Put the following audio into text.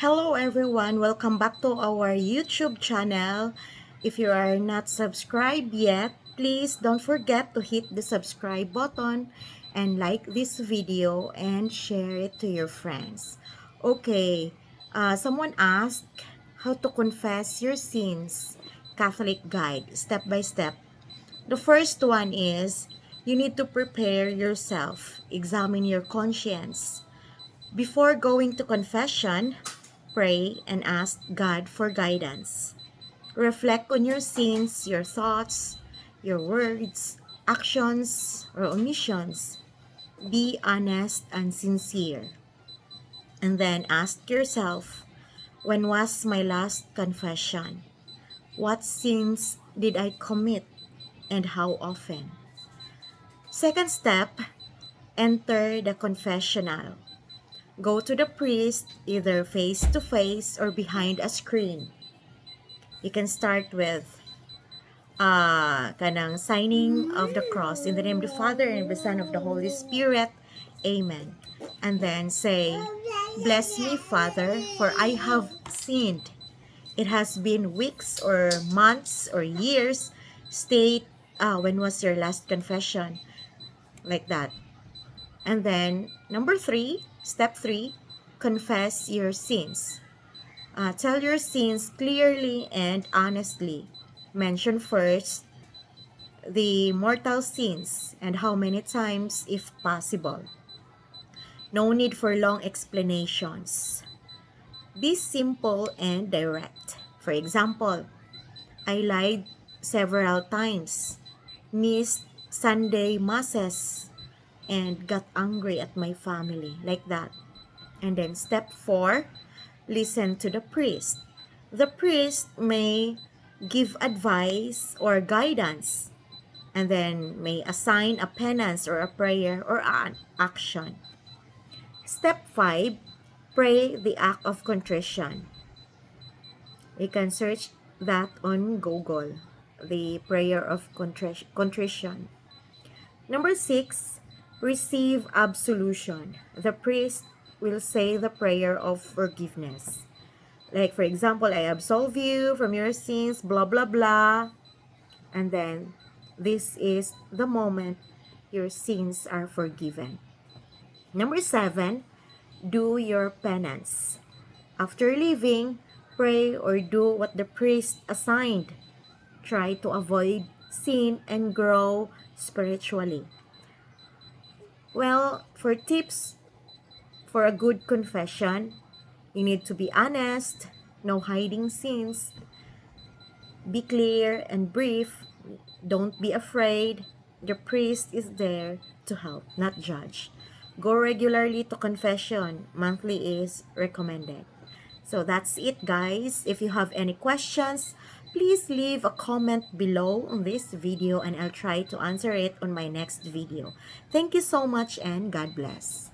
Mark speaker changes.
Speaker 1: Hello everyone, welcome back to our YouTube channel. If you are not subscribed yet, please don't forget to hit the subscribe button and like this video and share it to your friends. Okay, someone asked how to confess your sins. Catholic guide, step by step. The first one is you need to prepare yourself, examine your conscience. Before going to confession, pray and ask God for guidance. Reflect on your sins, your thoughts, your words, actions, or omissions. Be honest and sincere. And then ask yourself, when was my last confession? What sins did I commit and how often? Second step, enter the confessional. Go to the priest either face to face or behind a screen. You can start with kanang signing of the cross in the name of the Father and of the Son of the Holy Spirit. Amen. And then say, bless me, Father, for I have sinned. It has been weeks or months or years. State when was your last confession, like that. And then number 3, step 3, confess your sins. Tell your sins clearly and honestly. Mention first the mortal sins and how many times if possible. No need for long explanations. Be simple and direct. For example, I lied several times, missed Sunday masses, and got angry at my family, like that. And then step 4, listen to the priest. The priest may give advice or guidance, and then may assign a penance or a prayer or an action. Step 5, pray the Act of Contrition. You can search that on Google, the prayer of contrition. Number 6, receive absolution. The priest will say the prayer of forgiveness. Like, for example, I absolve you from your sins, blah, blah, blah. And then, this is the moment your sins are forgiven. Number 7, do your penance. After leaving, pray or do what the priest assigned. Try to avoid sin and grow spiritually. Well, for tips for a good confession, you need to be honest, no hiding sins, be clear and brief, don't be afraid. The priest is there to help, not judge. Go regularly to confession. Monthly is recommended. So that's it, guys. If you have any questions, please leave a comment below on this video and I'll try to answer it on my next video. Thank you so much and God bless.